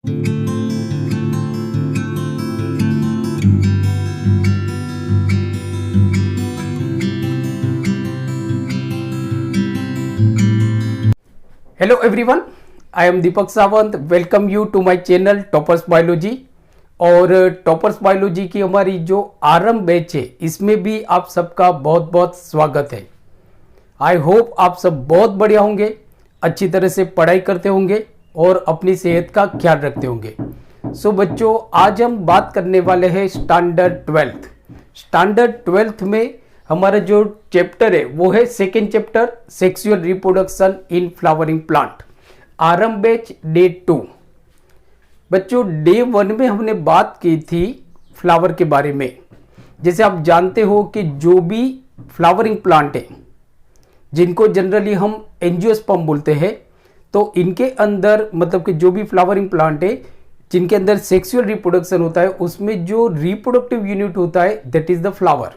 Hello everyone, I am Deepak Sawant. Welcome you to my channel toppers biology. और toppers biology की हमारी जो आरंभ बैच है, इसमें भी आप सबका बहुत बहुत स्वागत है। आई होप आप सब बहुत बढ़िया होंगे, अच्छी तरह से पढ़ाई करते होंगे और अपनी सेहत का ख्याल रखते होंगे। सो बच्चों, आज हम बात करने वाले हैं स्टैंडर्ड 12th। स्टैंडर्ड 12th में हमारा जो चैप्टर है वो है second chapter, sexual reproduction in flowering plant, आरंभ बैच डे 2। बच्चों, डे 1 में हमने बात की थी फ्लावर के बारे में। जैसे आप जानते हो कि जो भी फ्लावरिंग प्लांट है, जिनको जनरली हम एंजियोस्पर्म बोलते हैं, तो इनके अंदर मतलब कि जो भी फ्लावरिंग प्लांट है जिनके अंदर सेक्सुअल रिप्रोडक्शन होता है, उसमें जो रिप्रोडक्टिव यूनिट होता है दैट इज द फ्लावर।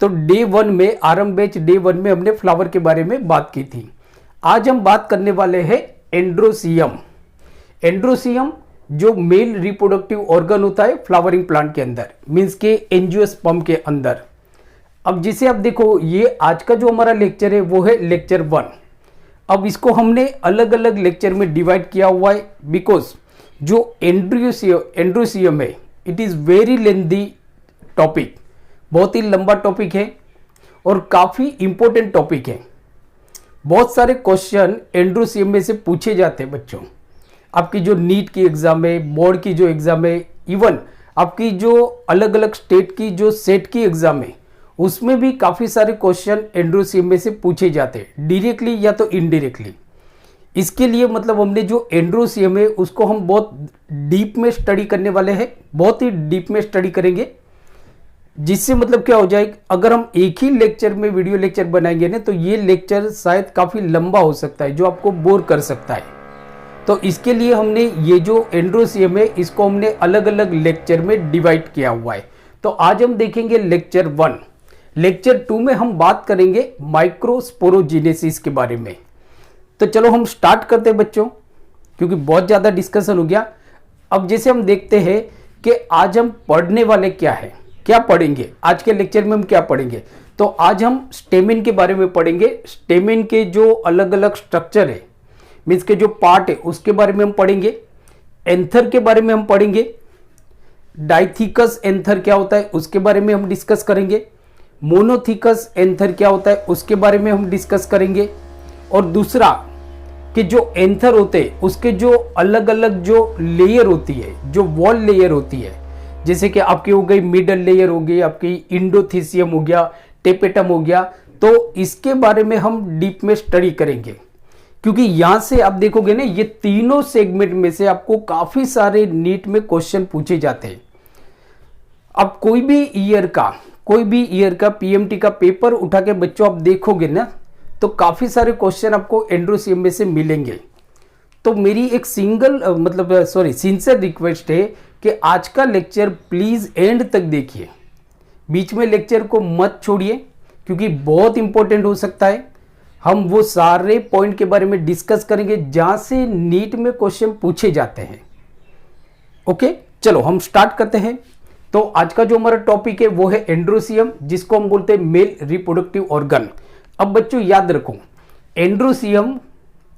तो डे 1 में, आरंभ बैच डे 1 में हमने फ्लावर के बारे में बात की थी। आज हम बात करने वाले हैं एंड्रोसियम। एंड्रोसियम जो मेल रिप्रोडक्टिव ऑर्गन होता है फ्लावरिंग प्लांट के अंदर, मींस के एंजियोस्पर्म के अंदर। अब जिसे आप देखो, ये आज का जो हमारा लेक्चर है वो है लेक्चर 1। अब इसको हमने अलग अलग लेक्चर में डिवाइड किया हुआ है, बिकॉज जो एंड्रोसियम है it is very lengthy topic, बहुत ही लंबा टॉपिक है और काफी इंपॉर्टेंट टॉपिक है। बहुत सारे क्वेश्चन एंड्रोसियम में से पूछे जाते हैं बच्चों। आपकी जो नीट की एग्जाम है, बोर्ड की जो एग्जाम है, इवन आपकी जो अलग अलग स्टेट की जो सेट की एग्जाम है, उसमें भी काफी सारे क्वेश्चन एंड्रोसियम में से पूछे जाते हैं, डायरेक्टली या तो इनडायरेक्टली। इसके लिए मतलब हमने जो एंड्रोसियम है उसको हम बहुत डीप में स्टडी करने वाले हैं, बहुत ही डीप में स्टडी करेंगे। जिससे मतलब क्या हो जाए, अगर हम एक ही लेक्चर में वीडियो लेक्चर बनाएंगे ना, तो ये लेक्चर शायद काफी लंबा हो सकता है, जो आपको बोर कर सकता है। तो इसके लिए हमने ये जो एंड्रोसियम है इसको हमने अलग अलग लेक्चर में डिवाइड किया हुआ है। तो आज हम देखेंगे लेक्चर 1। लेक्चर 2 में हम बात करेंगे माइक्रोस्पोरोजेनेसिस के बारे में। तो चलो हम स्टार्ट करते हैं बच्चों, क्योंकि बहुत ज्यादा डिस्कशन हो गया। अब जैसे हम देखते हैं कि आज हम पढ़ने वाले क्या है, क्या पढ़ेंगे आज के लेक्चर में, हम क्या पढ़ेंगे। तो आज हम स्टेमिन के बारे में पढ़ेंगे। स्टेमिन के जो अलग अलग स्ट्रक्चर है, मीन्स के जो पार्ट है, उसके बारे में हम पढ़ेंगे। एंथर के बारे में हम पढ़ेंगे। डाइथिकस एंथर क्या होता है उसके बारे में हम डिस्कस करेंगे। मोनोथिकस एंथर क्या होता है उसके बारे में हम डिस्कस करेंगे। और दूसरा कि जो एंथर होते हैं उसके जो अलग अलग जो लेयर होती है, जो वॉल लेयर होती है, जैसे कि आपकी हो गई मिडल लेयर हो गई, आपकी इंडोथीसियम हो गया, टेपेटम हो गया, तो इसके बारे में हम डीप में स्टडी करेंगे। क्योंकि यहां से आप देखोगे ना, ये तीनों सेगमेंट में से आपको काफी सारे नीट में क्वेश्चन पूछे जाते हैं। अब कोई भी ईयर का पीएमटी का पेपर उठा के बच्चों आप देखोगे ना, तो काफी सारे क्वेश्चन आपको एंड्रोसियम में से मिलेंगे। तो मेरी एक सिंसियर रिक्वेस्ट है कि आज का लेक्चर प्लीज एंड तक देखिए, बीच में लेक्चर को मत छोड़िए, क्योंकि बहुत इंपॉर्टेंट हो सकता है। हम वो सारे पॉइंट के बारे में डिस्कस करेंगे जहां से नीट में क्वेश्चन पूछे जाते हैं। ओके, चलो हम स्टार्ट करते हैं। तो आज का जो हमारा टॉपिक है वो है एंड्रोसियम, जिसको हम बोलते हैं मेल रिप्रोडक्टिव ऑर्गन। अब बच्चों याद रखो, एंड्रोसियम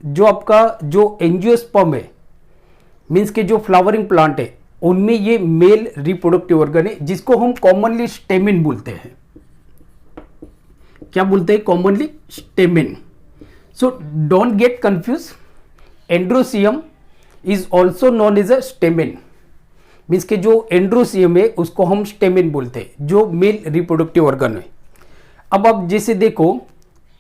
जो आपका जो एंजियोस्पर्म है, मीन्स के जो फ्लावरिंग प्लांट है, उनमें ये मेल रिप्रोडक्टिव ऑर्गन है, जिसको हम कॉमनली स्टेमिन बोलते हैं। क्या बोलते हैं? Commonly stamen. So don't get confuse, androecium is also known as a stamen. Means के जो एंड्रोसियम है उसको हम स्टेमिन बोलते हैं, जो मेल रिप्रोडक्टिव ऑर्गन है। अब आप जैसे देखो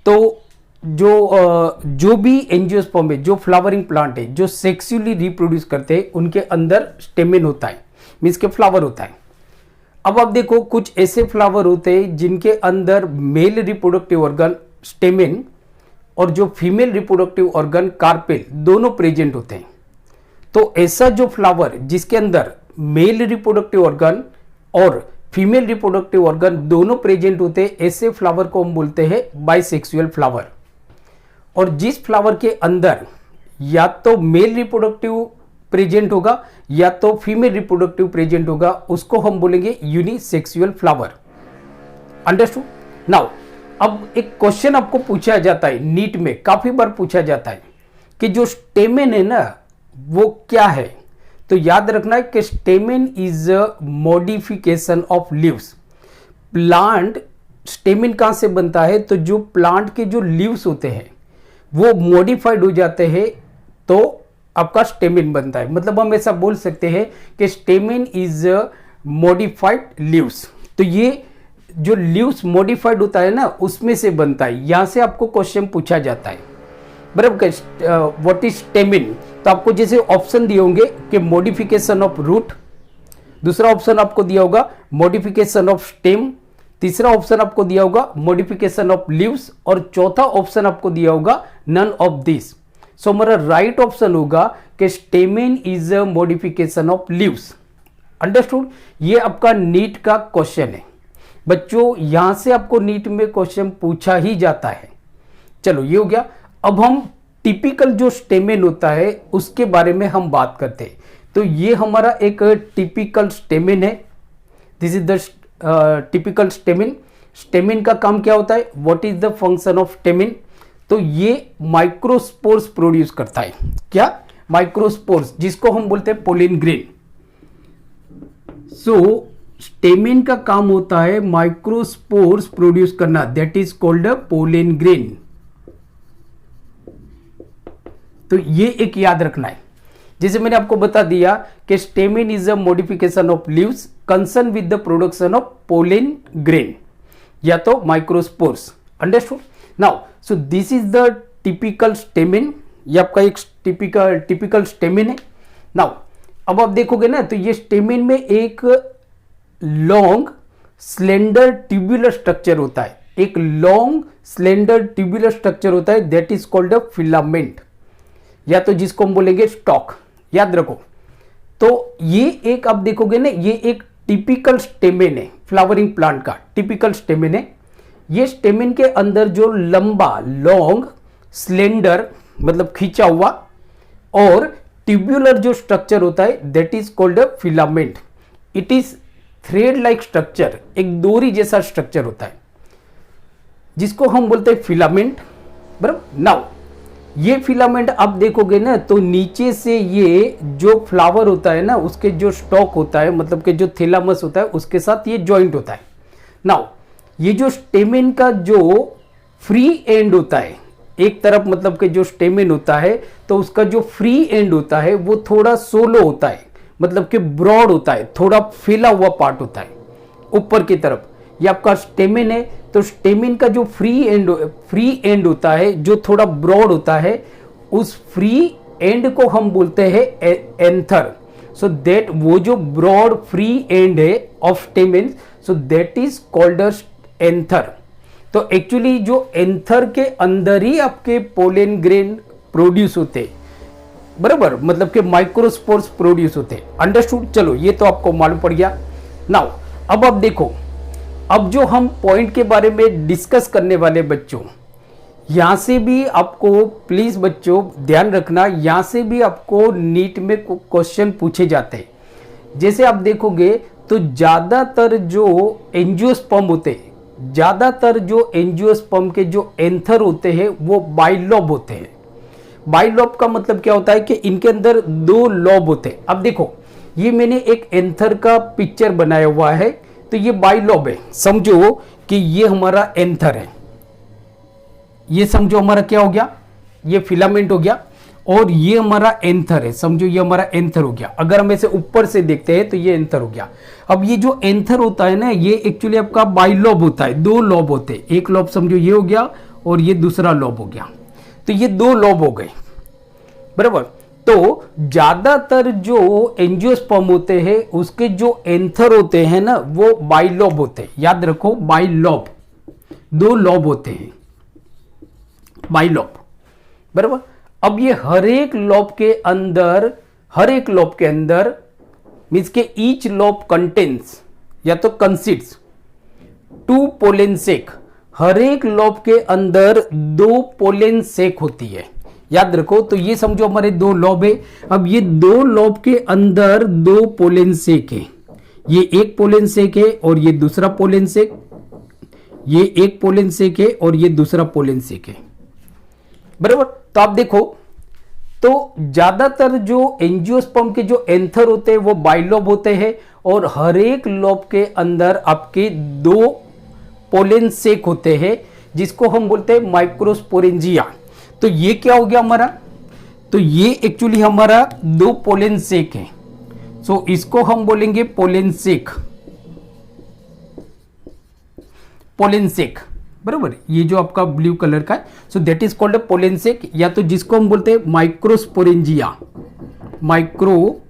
तो जो भी एंजियोस्पर्म है, जो फ्लावरिंग प्लांट है, जो सेक्सुअली रिप्रोड्यूस करते हैं, उनके अंदर स्टेमिन होता है, मीन्स के फ्लावर होता है। अब आप देखो, कुछ ऐसे फ्लावर होते हैं जिनके अंदर मेल रिप्रोडक्टिव ऑर्गन स्टेमिन और जो फीमेल रिप्रोडक्टिव ऑर्गन कार्पेल दोनों प्रेजेंट होते हैं। तो ऐसा जो फ्लावर जिसके अंदर मेल रिप्रोडक्टिव ऑर्गन और फीमेल रिप्रोडक्टिव ऑर्गन दोनों प्रेजेंट होते हैं, ऐसे फ्लावर को हम बोलते हैं बाइसेक्सुअल फ्लावर। और जिस फ्लावर के अंदर या तो मेल रिप्रोडक्टिव प्रेजेंट होगा या तो फीमेल रिप्रोडक्टिव प्रेजेंट होगा, उसको हम बोलेंगे यूनिसेक्सुअल फ्लावर। अंडरस्टूड? नाउ अब एक क्वेश्चन आपको पूछा जाता है नीट में, काफी बार पूछा जाता है कि जो स्टेमेन है ना वो क्या है। तो याद रखना है कि stamen is a modification of leaves. Plant stamen कहां से बनता है? तो जो प्लांट के जो लीव्स होते हैं वो मॉडिफाइड हो जाते हैं तो आपका स्टेमेन बनता है। मतलब हम ऐसा बोल सकते हैं कि स्टेमेन इज मॉडिफाइड लीव्स। तो ये जो लीव्स मॉडिफाइड होता है ना उसमें से बनता है। यहां से आपको क्वेश्चन पूछा जाता है बराबर। What is stamen? तो आपको जैसे ऑप्शन दिए होंगे कि मॉडिफिकेशन ऑफ रूट, दूसरा ऑप्शन आपको दिया होगा मॉडिफिकेशन ऑफ स्टेम, तीसरा ऑप्शन आपको दिया होगा मॉडिफिकेशन ऑफ लीव्स और चौथा ऑप्शन आपको दिया होगा नन ऑफ दिस। सो हमारा राइट ऑप्शन होगा कि stamen is a modification of leaves. Understood? ये आपका नीट का क्वेश्चन है बच्चों, यहां से आपको नीट में क्वेश्चन पूछा ही जाता है। चलो ये हो गया। अब हम टिपिकल जो स्टेमेन होता है उसके बारे में हम बात करते हैं। तो ये हमारा एक टिपिकल स्टेमेन है। This is the typical stamen. Stamen का काम क्या होता है? What is the function of stamen? तो ये माइक्रोस्पोर्स प्रोड्यूस करता है। क्या? माइक्रोस्पोर्स, जिसको हम बोलते हैं पोलिन ग्रेन। सो स्टेमेन का काम होता है माइक्रोस्पोर्स प्रोड्यूस करना, that is called a pollen grain. तो ये एक याद रखना है। जैसे मैंने आपको बता दिया कि stamen is a modification of leaves concern with the production of pollen grain या तो microspores. Understood? Now so this is the typical stamen. ये आपका एक टिपिकल स्टेमेन है। नाउ अब आप देखोगे ना तो ये स्टेमेन में एक लॉन्ग स्लेंडर ट्यूबुलर स्ट्रक्चर होता है। एक लॉन्ग स्लेंडर ट्यूबुलर स्ट्रक्चर होता है, that is called a filament या तो जिसको हम बोलेंगे स्टॉक। याद रखो। तो ये एक आप देखोगे ना, ये एक टिपिकल स्टेमेन है, फ्लावरिंग प्लांट का टिपिकल स्टेमेन है। ये स्टेमेन के अंदर जो लंबा लॉन्ग स्लेंडर मतलब खींचा हुआ और ट्यूबुलर जो स्ट्रक्चर होता है that is called a filament. It is thread like structure, एक डोरी जैसा स्ट्रक्चर होता है जिसको हम बोलते हैं फिलामेंट। बराबर। नाउ ये फिलामेंट आप देखोगे ना तो नीचे से ये जो फ्लावर होता है ना उसके जो स्टॉक होता है मतलब कि जो थैलामस होता है उसके साथ ये जॉइंट होता है। नाउ ये जो स्टेमेन का जो फ्री एंड होता है एक तरफ मतलब कि जो स्टेमेन होता है तो उसका जो फ्री एंड होता है वो थोड़ा सोलो होता है, मतलब कि ब्रॉड होता है, थोड़ा फैला हुआ पार्ट होता है ऊपर की तरफ। ये आपका स्टेमेन है। तो स्टेमेन का जो फ्री एंड होता है जो थोड़ा ब्रॉड होता है उस फ्री एंड को हम बोलते हैं एंथर। सो दैट वो जो ब्रॉड फ्री एंड है of stamen so that is called anther. तो एक्चुअली जो एंथर के अंदर ही आपके पोलन ग्रेन प्रोड्यूस होते हैं। बराबर, मतलब कि माइक्रोस्पोर्स प्रोड्यूस होते हैं। अंडरस्टूड? चलो ये तो आपको मालूम पड़ गया। नाउ अब आप देखो, अब जो हम पॉइंट के बारे में डिस्कस करने वाले बच्चों, यहां से भी आपको प्लीज बच्चों ध्यान रखना, यहां से भी आपको नीट में क्वेश्चन पूछे जाते हैं। जैसे आप देखोगे तो ज्यादातर जो एंजियोस्पर्म होते हैं, ज्यादातर जो एंजियोस्पर्म के जो एंथर होते हैं वो बाइलोब होते हैं। बाइलोब का मतलब क्या होता है कि इनके अंदर दो लोब होते हैं। अब देखो ये मैंने एक एंथर का पिक्चर बनाया हुआ है, तो ये बाइलोब है। समझो कि ये हमारा एंथर है, ये समझो हमारा क्या हो गया, ये फिलामेंट हो गया, और ये हमारा एंथर है। समझो ये हमारा एंथर हो गया। अगर हम ऐसे ऊपर से देखते हैं तो ये एंथर हो गया। अब ये जो एंथर होता है ना, ये एक्चुअली आपका बाइलोब होता है। दो लोब होते हैं, एक लोब समझो ये हो गया और ये दूसरा लोब हो गया, तो ये दो लोब हो गए। बराबर। तो ज्यादातर जो एंजियोस्पर्म होते हैं उसके जो एंथर होते हैं ना वो बाइलोब होते हैं। याद रखो, बाइलोब, दो लोब होते हैं, बाइलोब। बराबर। अब ये हर एक लोब के अंदर मीन्स के ईच लोब कंटेन्स या तो कंसिड्स 2 पोलन सेक। हर एक लोब के अंदर 2 पोलन सेक होती है। याद रखो। तो ये समझो हमारे दो लॉब है। अब ये दो लॉब के अंदर दो पोलेन सेक है, ये एक पोलेन सेक है और ये दूसरा पोलेन सेक, ये एक पोलेन सेक है और ये दूसरा पोलेन सेक है, बराबर। तो आप देखो, तो ज्यादातर जो एंजियोस्पर्म के जो एंथर होते हैं वो बाइलोब होते हैं और हर एक लोब के अंदर आपके दो पोलेन सेक होते हैं, जिसको हम बोलते हैं माइक्रोस्पोरेंजिया। तो ये क्या हो गया हमारा, तो ये एक्चुअली हमारा दो पोलेन सेक है, सो इसको हम बोलेंगे पोलेन सेक, पोलेन सेक, बराबर। ये जो आपका ब्लू कलर का है, so that is called a pollen sac, या तो जिसको हम बोलते हैं माइक्रोस्पोरेंजिया, माइक्रोस्पोरेंजिया।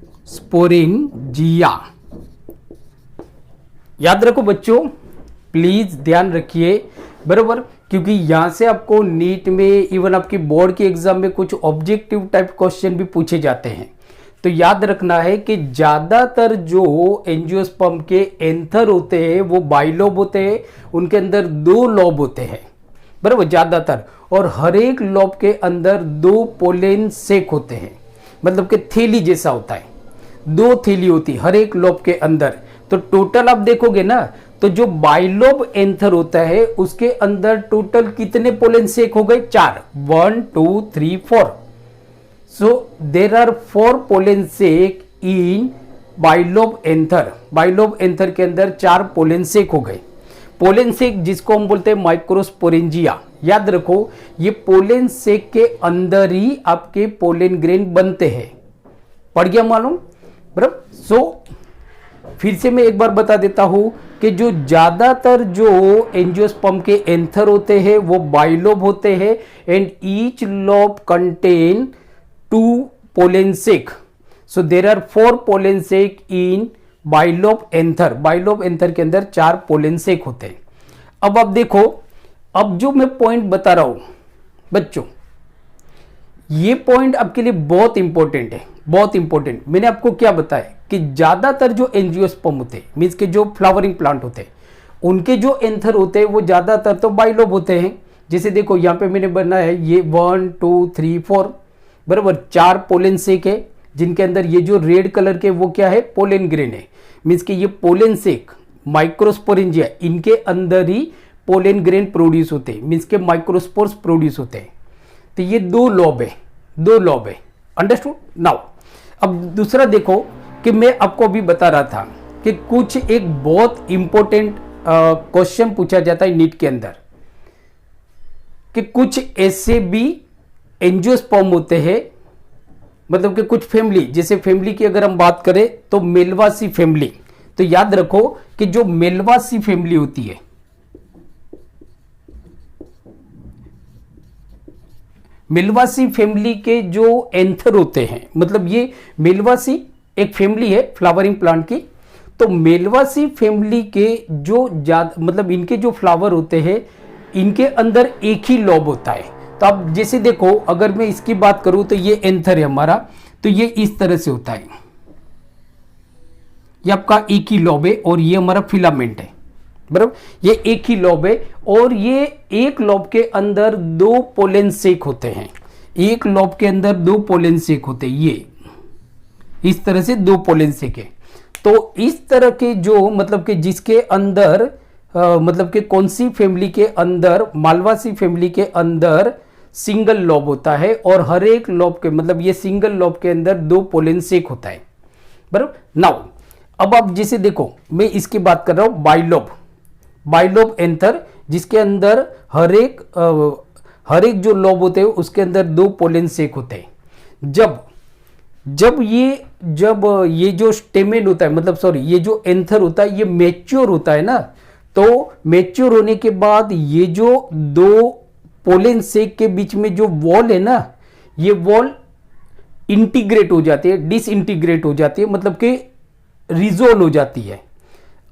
याद रखो बच्चों, प्लीज ध्यान रखिए, बराबर, क्योंकि यहां से आपको नीट में, इवन आपकी बोर्ड के एग्जाम में कुछ ऑब्जेक्टिव टाइप क्वेश्चन भी पूछे जाते हैं। तो याद रखना है कि ज्यादातर जो एंजियोस्पर्म के एंथर होते हैं वो बाइलोब होते हैं, उनके अंदर दो लोब होते हैं, बराबर, ज्यादातर। और हर एक लोब के अंदर दो पोलेन सेक होते हैं, मतलब कि थैली जैसा होता है, दो थैली होती है हर एक लोब के अंदर। तो टोटल आप देखोगे ना, तो जो बाइलोब एंथर होता है उसके अंदर टोटल कितने पोलेन सेक हो गए, 4, 1 2 3 4। So there are 4 pollen sac in bilobe anther. Bilobe anther के अंदर 4 पोलेन सेक हो गए। पोलेन सेक जिसको हम बोलते हैं माइक्रोस्पोरेंजिया, याद रखो, ये पोलेन सेक के अंदर ही आपके पोलेन ग्रेन बनते हैं। पढ़ गया मालूम, बराबर। सो फिर से मैं एक बार बता देता हूं कि जो ज्यादातर जो एंजियोस्पर्म के एंथर होते हैं वो बाइलोब होते हैं, and each lobe contain 2 pollen sac. So there are 4 pollen sac in bilobe anther. Bilobe anther के अंदर 4 पोलेन सेक होते हैं। अब आप देखो, अब जो मैं पॉइंट बता रहा हूं बच्चों, ये पॉइंट आपके लिए बहुत इंपॉर्टेंट है, बहुत इंपॉर्टेंट। मैंने आपको क्या बताया कि ज्यादातर जो एंजियोस्पर्म होते हैं, मीन्स के जो फ्लावरिंग प्लांट होते हैं, उनके जो एंथर होते हैं वो ज्यादातर तो बाइलोब होते हैं। जैसे देखो यहां पे मैंने बनाया है, ये 1 2 3 4, बराबर, 4 पोलेन सेक है, जिनके अंदर ये जो रेड कलर के वो क्या है, पोलेन ग्रेन है। मीन्स कि ये पोलेन सेक माइक्रोस्पोरेंजिया, इनके अंदर ही पोलेन ग्रेन प्रोड्यूस होते हैं, मीन्स के माइक्रोस्पोर्स प्रोड्यूस होते हैं। तो ये दो लॉब है, दो लॉब है, अंडरस्टूड। नाउ अब दूसरा देखो कि मैं आपको अभी बता रहा था कि कुछ एक बहुत इंपॉर्टेंट क्वेश्चन पूछा जाता है नीट के अंदर, कि कुछ ऐसे भी एंजियोस्पर्म होते हैं, मतलब कि कुछ फैमिली, जैसे फैमिली की अगर हम बात करें तो मेलवासी फैमिली। तो याद रखो कि जो मेलवासी फैमिली होती है, मेलवासी फैमिली के जो एंथर होते हैं, मतलब ये मेलवासी एक फैमिली है फ्लावरिंग प्लांट की, तो मेलवासी फैमिली के जो मतलब इनके जो फ्लावर होते हैं, इनके अंदर एक ही लॉब होता है। तो अब जैसे देखो, अगर मैं इसकी बात करूं तो ये एंथर है हमारा, तो ये इस तरह से होता है, ये आपका एक ही लॉब है और ये हमारा फिलामेंट है, बराबर, ये एक ही लॉब है। और ये एक लॉब के अंदर 2 पोलेन सेक होते हैं, एक लॉब के अंदर 2 पोलेन सेक होते हैं, ये इस तरह से 2 पोलेन सेक है। तो इस तरह के जो मतलब कि जिसके अंदर मतलब कि कौन सी फैमिली के अंदर, मालवासी फैमिली के अंदर सिंगल लॉब होता है, और हर एक लॉब के मतलब ये सिंगल लॉब के अंदर 2 पोलेन सेक होता है, बराबर। नाउ अब आप जैसे देखो, मैं इसकी बात कर रहा हूं बाइलोब, बाइलोब एंथर, जिसके अंदर हर एक जो लॉब होते हैं उसके अंदर 2 पोलेन सेक होते हैं। जब ये जो स्टेमेन होता है, मतलब सॉरी, ये जो एंथर होता है ये मैच्योर होता है ना, तो मैच्योर होने के बाद ये जो 2 पोलेन सेक के बीच में जो वॉल है ना, ये वॉल इंटीग्रेट हो जाती है, डिसइंटीग्रेट हो जाती है, मतलब कि रिजोल्व हो जाती है।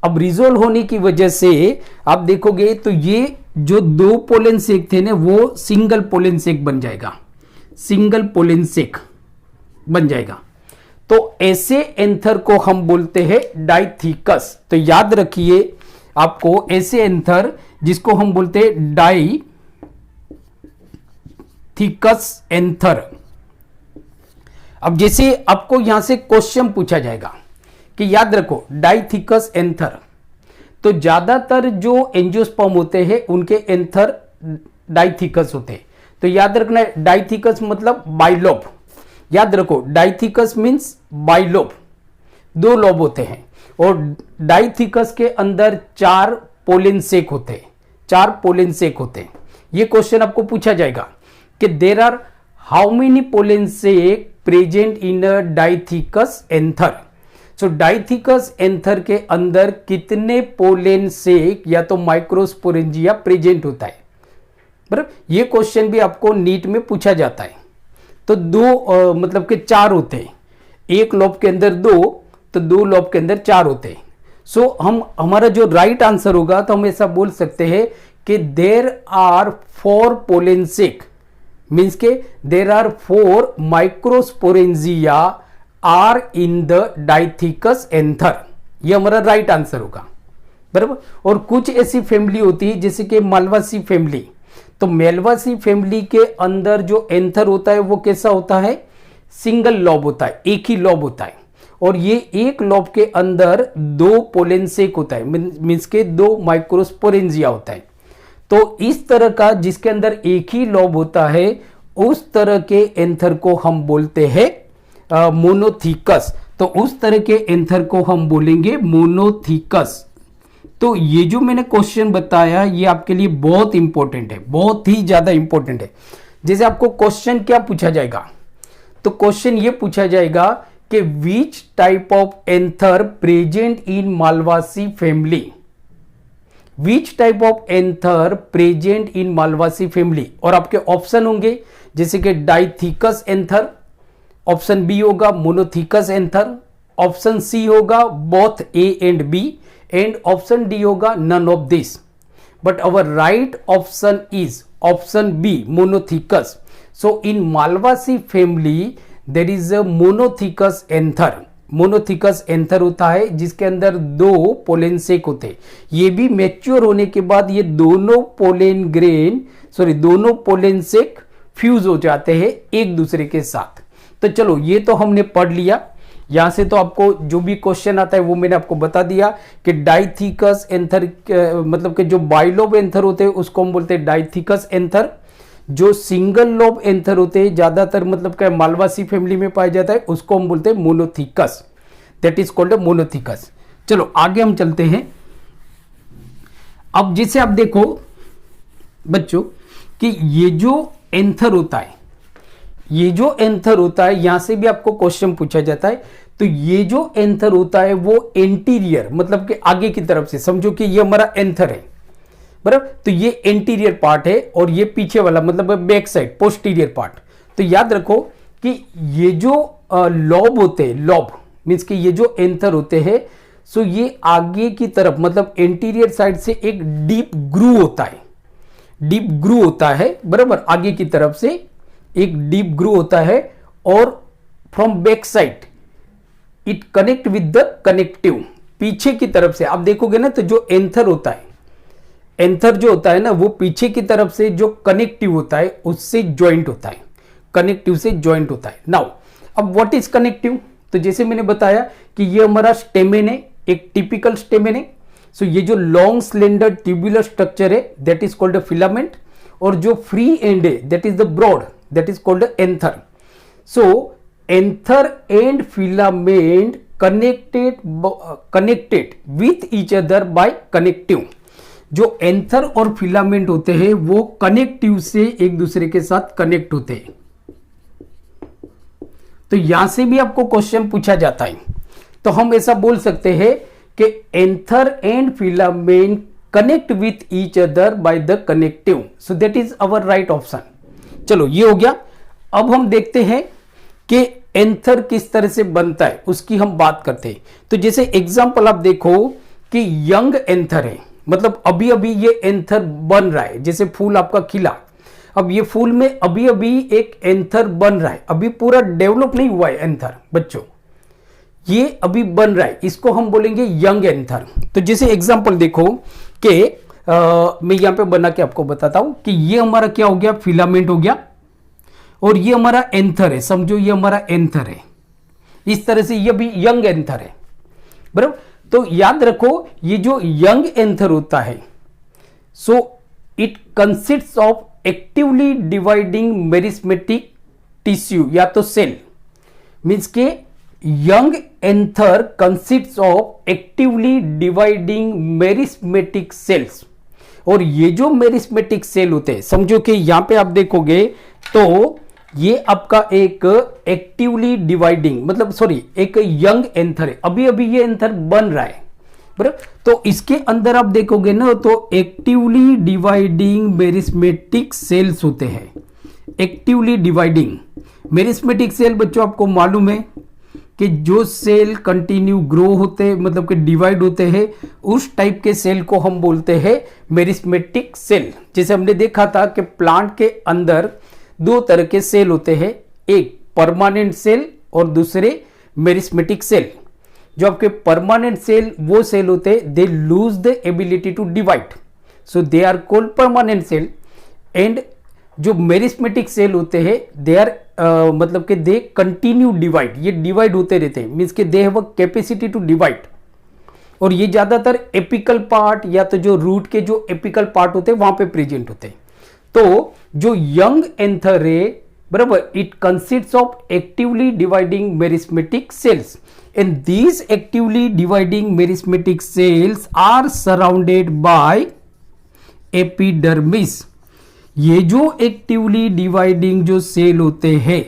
अब रिजोल्व होने की वजह से आप देखोगे तो ये जो 2 पोलेन सेक थे ना, वो सिंगल पोलेन सेक बन जाएगा, सिंगल पोलेन सेक बन जाएगा। तो ऐसे एंथर को हम बोलते हैं डाइथिकस। तो याद रखिए आपको, ऐसे एंथर जिसको हम बोलते हैं डाइथिकस, डाइथिकस एंथर। अब जैसे आपको यहां से क्वेश्चन पूछा जाएगा कि याद रखो डाइथिकस एंथर, तो ज्यादातर जो एंजियोस्पर्म होते हैं उनके एंथर डाइथिकस होते हैं। तो याद रखना है डाइथिकस मतलब बाइलोब। याद रखो डाइथिकस मींस बाइलोब, 2 लोब होते हैं और डाइथिकस के अंदर 4 पोलन सेक होते हैं, 4 पोलन सेक होते हैं। ये क्वेश्चन आपको पूछा जाएगा कि there are how many pollen sac present in a dithecous anther. So dithecous anther के अंदर कितने पोलन सेक या तो माइक्रोस्पोरेंजिया प्रेजेंट होता है, बराबर। ये क्वेश्चन भी आपको नीट में पूछा जाता है। तो 2 मतलब के 4 होते हैं, एक लोब के अंदर 2, तो 2 लोब के अंदर 4 होते हैं। सो हमारा जो राइट आंसर होगा तो हम ऐसा बोल सकते हैं कि there are 4 pollen sac, means के there are 4 microsporangia are in the dithecous anther. ये हमारा राइट आंसर होगा, बराबर। और कुछ ऐसी फैमिली होती है जैसे कि मालवासी फैमिली, तो मेलवासी फैमिली के अंदर जो एंथर होता है वो कैसा होता है, सिंगल लॉब होता है, एक ही लॉब होता है। और ये एक लॉब के अंदर 2 पोलन सेक होता है, मीन्स के 2 माइक्रोस्पोरेंजिया होता है। तो इस तरह का जिसके अंदर एक ही लॉब होता है उस तरह के एंथर को हम बोलते हैं मोनोथिकस। तो उस तरह के एंथर को हम बोलेंगे मोनोथिकस। तो ये जो मैंने क्वेश्चन बताया ये आपके लिए बहुत इंपॉर्टेंट है, बहुत ही ज्यादा इंपॉर्टेंट है। जैसे आपको क्वेश्चन क्या पूछा जाएगा, तो क्वेश्चन ये पूछा जाएगा कि which type of anther present in Malvaceae family, which type of anther present in Malvaceae family. और आपके ऑप्शन होंगे जैसे कि डाइथिकस एंथर, ऑप्शन बी होगा मोनोथिकस एंथर, ऑप्शन सी होगा both A and B, and option D होगा none of this. But our right option is option B monothecous. So in Malvaceae family there is a monothecous anther. Monothecous anther होता है जिसके अंदर 2 pollen सेक होते हैं। ये भी मैच्योर होने के बाद ये दोनों पोलन सेक फ्यूज हो जाते हैं एक दूसरे के साथ। तो चलो ये तो हमने पढ़ लिया। यहां से तो आपको जो भी क्वेश्चन आता है वो मैंने आपको बता दिया कि डाइथिकस एंथर मतलब कि जो बाइलोब एंथर होते हैं उसको हम बोलते हैं डाइथिकस एंथर। जो सिंगल लोब एंथर होते हैं ज्यादातर मतलब क्या मालवासी फैमिली में पाया जाता है उसको हम बोलते हैं monothecous, that is called monothecous. चलो आगे हम चलते हैं। अब जैसे आप देखो बच्चों कि ये जो एंथर होता है, ये जो एंथर होता है यहां से भी आपको क्वेश्चन पूछा जाता है। तो ये जो एंथर होता है वो एंटीरियर मतलब कि आगे की तरफ से, समझो कि ये हमारा एंथर है, बराबर। तो ये एंटीरियर पार्ट है और ये पीछे वाला मतलब बैक साइड पोस्टीरियर पार्ट। तो याद रखो कि ये जो लॉब होते हैं, लॉब मीन्स कि ये जो एंथर होते हैं, सो ये आगे की तरफ मतलब एंटीरियर साइड से एक डीप ग्रू होता है, डीप ग्रू होता है, बराबर। आगे की तरफ से एक डीप ग्रू होता है और from back side it connect with the connective. पीछे की तरफ से आप देखोगे ना तो जो एंथर होता है, एंथर जो होता है ना वो पीछे की तरफ से जो कनेक्टिव होता है उससे ज्वाइंट होता है, कनेक्टिव से ज्वाइंट होता है। नाउ अब व्हाट इज कनेक्टिव, तो जैसे मैंने बताया कि ये हमारा स्टेमेन है, एक टिपिकल स्टेमेन है। सो ये जो लॉन्ग स्लेंडर ट्यूबुलर स्ट्रक्चर है that is called a filament, और जो फ्री एंड है that is the broad, that is called anther. So anther and filament connected with each other by connective. जो anther और filament होते हैं वो connective से एक दूसरे के साथ कनेक्ट होते हैं। तो यहां से भी आपको क्वेश्चन पूछा जाता है। तो हम ऐसा बोल सकते हैं कि anther and filament connect with each other by the connective. So that is our right option. चलो ये हो गया। अब हम देखते हैं कि एंथर किस तरह से बनता है, उसकी हम बात करते हैं। तो जैसे एग्जांपल आप देखो कि यंग एंथर है, मतलब अभी अभी ये एंथर बन रहा है। जैसे फूल आपका खिला, अब ये फूल में अभी अभी एक एंथर बन रहा है, अभी पूरा डेवलप नहीं हुआ है एंथर बच्चों, ये अभी बन रहा है, इसको हम बोलेंगे यंग एंथर। तो जैसे एग्जांपल देखो कि मैं यहां पे बना के आपको बताता हूं कि ये हमारा क्या हो गया, फिलामेंट हो गया, और ये हमारा एंथर है, समझो ये हमारा एंथर है, इस तरह से ये भी यंग एंथर है, बराबर। तो याद रखो ये जो यंग एंथर होता है, so it consists of actively dividing meristematic tissue या तो सेल, मीन्स के young anther consists of actively dividing meristematic cells. और ये जो मेरिस्मेटिक सेल होते हैं, समझो कि यहां पे आप देखोगे तो ये आपका एक एक्टिवली डिवाइडिंग मतलब सॉरी एक यंग एंथर है, अभी अभी ये एंथर बन रहा है, बराबर। तो इसके अंदर आप देखोगे ना तो एक्टिवली डिवाइडिंग मेरिस्मेटिक सेल्स होते हैं। एक्टिवली डिवाइडिंग मेरिस्मेटिक सेल बच्चों आपको मालूम है कि जो सेल कंटिन्यू ग्रो होते मतलब कि डिवाइड होते हैं, उस टाइप के सेल को हम बोलते हैं मेरिस्मेटिक सेल। जैसे हमने देखा था कि प्लांट के अंदर दो तरह के सेल होते हैं, एक परमानेंट सेल और दूसरे मेरिस्मेटिक सेल। जो आपके परमानेंट सेल वो सेल होते हैं, they lose the ability to divide, so they are called permanent cell. And जो मेरिस्मेटिक सेल होते हैं दे आर मतलब कि दे कंटिन्यू डिवाइड, ये डिवाइड होते रहते हैं, मीन्स के they have a capacity to divide. और ये ज्यादातर एपिकल पार्ट या तो जो रूट के जो एपिकल पार्ट होते हैं वहां पे प्रेजेंट होते हैं। तो जो यंग एंथर है, बराबर, it consists of actively dividing meristematic cells and these actively dividing meristematic cells are surrounded by epidermis. ये जो एक्टिवली डिवाइडिंग जो सेल होते हैं,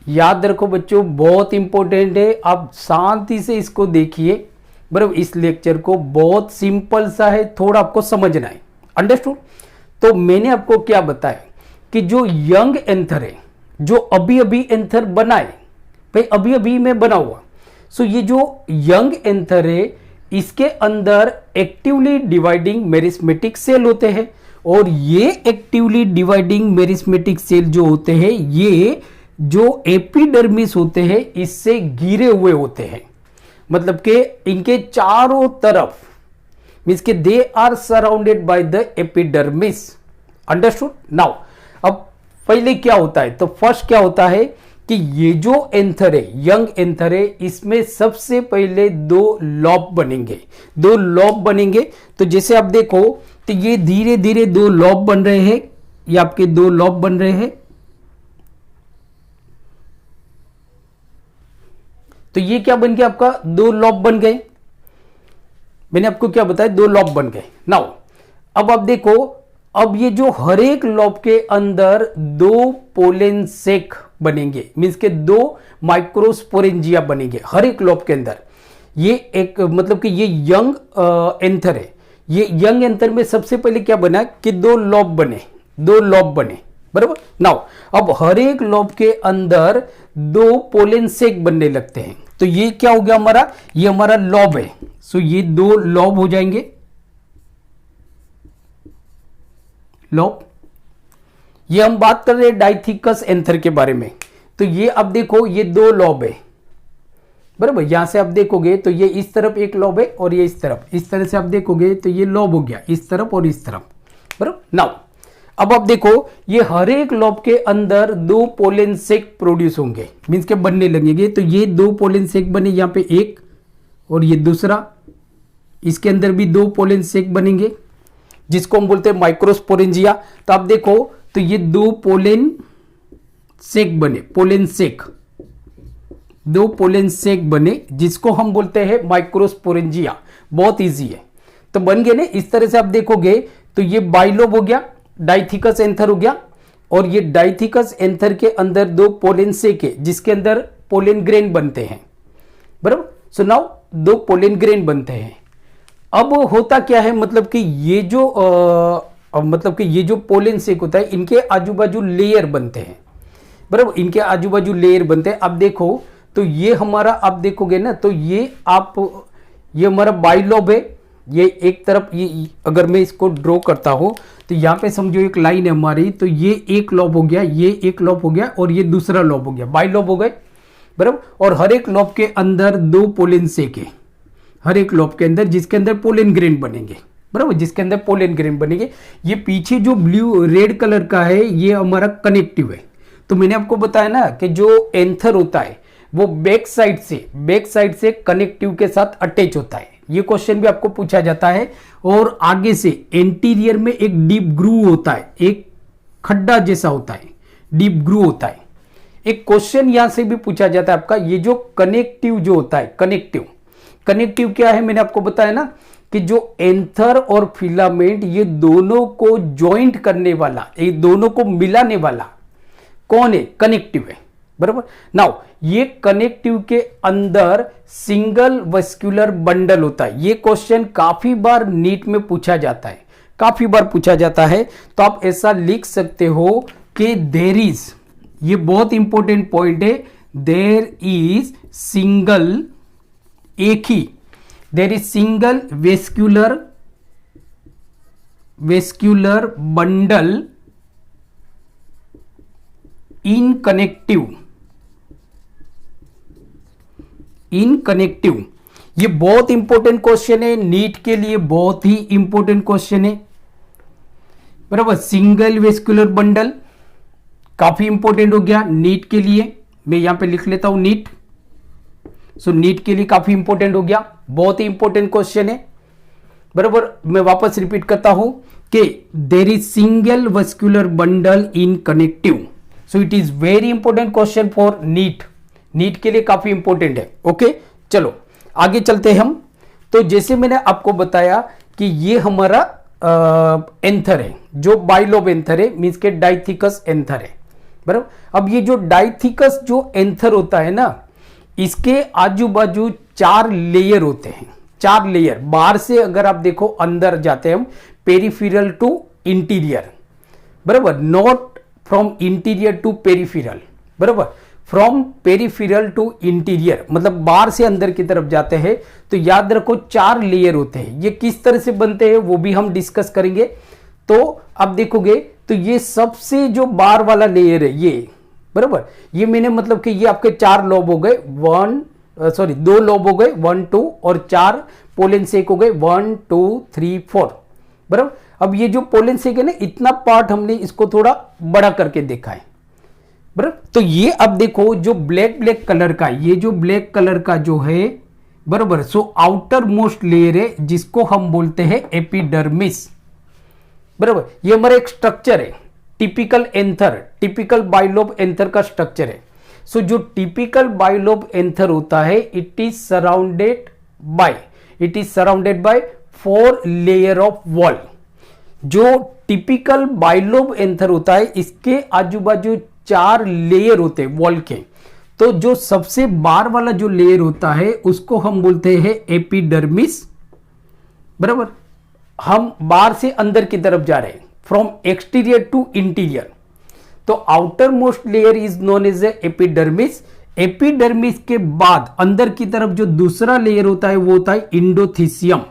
याद रखो बच्चों बहुत इंपॉर्टेंट है, आप शांति से इसको देखिए, बराबर। इस लेक्चर को बहुत सिंपल सा है, थोड़ा आपको समझना है, अंडरस्टूड। तो मैंने आपको क्या बताया कि जो यंग एंथर है, जो अभी अभी एंथर बनाए, भाई अभी अभी में बना हुआ, सो ये जो यंग एंथर है इसके अंदर एक्टिवली डिवाइडिंग मेरिस्मेटिक सेल होते हैं। और ये एक्टिवली डिवाइडिंग मेरिस्मेटिक सेल जो होते हैं, ये जो एपिडर्मिस होते हैं इससे घिरे हुए होते हैं, मतलब कि इनके चारों तरफ, मीन्स के they are surrounded by the epidermis, understood. Now अब पहले क्या होता है, तो फर्स्ट क्या होता है कि ये जो एंथर है, यंग एंथर है, इसमें सबसे पहले दो लॉब बनेंगे, दो लॉब बनेंगे। तो जैसे आप देखो तो ये धीरे धीरे दो लॉब बन रहे हैं, ये आपके दो लॉब बन रहे हैं। तो ये क्या बन गया आपका, दो लॉब बन गए। मैंने आपको क्या बताया, दो लॉब बन गए। नाउ अब आप देखो, अब ये जो हर एक लॉब के अंदर दो पोलन सेक बनेंगे, मीन्स के दो माइक्रोस्पोरेंजिया बनेंगे हर एक लॉब के अंदर। ये एक मतलब कि ये यंग एंथर है, ये यंग एंथर में सबसे पहले क्या बना कि दो लॉब बने, दो लॉब बने, बराबर। नाउ अब हर एक लॉब के अंदर दो पोलन सेक बनने लगते हैं। तो ये क्या हो गया हमारा, ये हमारा लॉब है, सो ये दो लॉब हो जाएंगे, लॉब। ये हम बात कर रहे हैं डाइथिकस एंथर के बारे में। तो ये अब देखो ये दो लॉब है, बराबर। यहां से आप देखोगे तो ये इस तरफ एक लॉब है और ये इस तरफ, इस तरह से आप देखोगे तो ये लॉब हो गया इस तरफ और इस तरफ, बराबर। नाउ अब आप देखो ये हर एक लॉब के अंदर दो पोलन सेक प्रोड्यूस होंगे, मीन्स के बनने लगेंगे। तो ये दो पोलन सेक बने, यहाँ पे एक और ये दूसरा, इसके अंदर भी दो पोलन सेक बनेंगे जिसको हम बोलते हैं माइक्रोस्पोरेंजिया। तो आप देखो तो ये दो पोलन सेक बने, पोलन सेक, दो पोलन सेक बने जिसको हम बोलते हैं माइक्रोस्पोरेंजिया। बहुत इजी है, तो बन गए ना। इस तरह से आप देखोगे तो ये बाइलोब हो गया, डाइथिकस एंथर हो गया, और ये डाइथिकस एंथर के अंदर दो पोलन सेक है जिसके अंदर पोलन ग्रेन बनते हैं, बराबर। सो नाउ दो पोलन ग्रेन बनते हैं। अब होता क्या है, मतलब कि ये जो मतलब कि ये जो पोलन सेक होता है इनके आजू बाजू लेयर बनते हैं, बराबर। इनके आजू बाजू लेयर बनते हैं। अब देखो तो ये हमारा, आप देखोगे ना तो ये आप, ये हमारा बाइलोब है, ये एक तरफ, ये अगर मैं इसको ड्रॉ करता हूं तो यहाँ पे समझो एक लाइन है हमारी, तो ये एक लॉब हो गया, ये एक लॉब हो गया और ये दूसरा लॉब हो गया, बाइलोब हो गए, बराबर। और हर एक लॉब के अंदर दो पोलन सेक है, हर एक लॉब के अंदर, जिसके अंदर पोलन ग्रेन बनेंगे, बराबर, जिसके अंदर पोलन ग्रेन बनेंगे। ये पीछे जो ब्लू रेड कलर का है ये हमारा कनेक्टिव है। तो मैंने आपको बताया ना कि जो एंथर होता है वो बैक साइड से कनेक्टिव के साथ अटैच होता है। ये क्वेश्चन भी आपको पूछा जाता है। और आगे से एंटीरियर में एक डीप ग्रूव होता है, एक खड्डा जैसा होता है, डीप ग्रूव होता है। एक क्वेश्चन यहां से भी पूछा जाता है आपका, ये जो कनेक्टिव जो होता है, कनेक्टिव क्या है, मैंने आपको बताया ना कि जो एंथर और फिलामेंट ये दोनों को ज्वाइंट करने वाला, ये दोनों को मिलाने वाला कौन है, कनेक्टिव है, बराबर। नाउ ये कनेक्टिव के अंदर सिंगल वेस्क्यूलर बंडल होता है। ये क्वेश्चन काफी बार नीट में पूछा जाता है, काफी बार पूछा जाता है। तो आप ऐसा लिख सकते हो कि देयर इज, ये बहुत इंपॉर्टेंट पॉइंट है, देयर इज सिंगल, एक ही, there is single vascular bundle in connective. ये बहुत इंपॉर्टेंट क्वेश्चन है, नीट के लिए बहुत ही इंपॉर्टेंट क्वेश्चन है, बराबर। सिंगल वेस्क्यूलर बंडल काफी इंपॉर्टेंट हो गया नीट के लिए। मैं यहां पे लिख लेता हूं नीट, सो नीट के लिए काफी इंपॉर्टेंट हो गया, बहुत ही इंपॉर्टेंट क्वेश्चन है, बराबर। मैं वापस रिपीट करता हूं कि there is single vascular bundle in connective, so it is very important question for NEET, NEET के लिए काफी इंपॉर्टेंट है। ओके, चलो आगे चलते हैं हम। तो जैसे मैंने आपको बताया कि ये हमारा एंथर है, जो बाइलोब एंथर है, मींस के डाइथिकस एंथर है, बराबर। अब ये जो डाइथिकस जो एंथर होता है ना, इसके आजू बाजू 4 लेयर होते हैं, 4 लेयर। बाहर से अगर आप देखो अंदर जाते हैं हम, पेरिफेरल टू इंटीरियर, बराबर, not from interior to peripheral, बराबर, फ्रॉम पेरिफेरल टू इंटीरियर, मतलब बाहर से अंदर की तरफ जाते हैं। तो याद रखो 4 लेयर होते हैं। ये किस तरह से बनते हैं वो भी हम डिस्कस करेंगे। तो आप देखोगे तो ये सबसे जो बाहर वाला लेयर है ये, बराबर, ये मैंने मतलब कि ये आपके 4 लोब हो गए, 2 लोब हो गए, 1 2, और 4 पोलन सेक हो गए, 1 2 3 4, बराबर। अब ये जो पोलन सेक है ना, इतना पार्ट हमने इसको थोड़ा बड़ा करके देखा है, बराबर। तो ये अब देखो जो ब्लैक कलर का, ये जो ब्लैक कलर का जो है, बराबर, सो आउटर मोस्ट लेयर है जिसको हम बोलते हैं एपिडर्मिस, बराबर। ये हमारा एक स्ट्रक्चर है, typical anther, typical bilobe anther का स्ट्रक्चर है। सो जो टिपिकल बाइलोब एंथर होता है, it is surrounded by 4 layer of wall. जो टिपिकल बाइलोब एंथर होता है, इसके आजू बाजू 4 लेयर होते हैं वॉल के। तो जो सबसे बाहर वाला जो लेयर होता है उसको हम बोलते हैं एपिडर्मिस, बराबर। हम बाहर से अंदर की तरफ जा रहे हैं, फ्रॉम एक्सटीरियर टू इंटीरियर। तो outermost layer is known as epidermis. Epidermis के बाद अंदर की तरफ जो दूसरा लेयर होता है वो होता है इंडोथीसियम।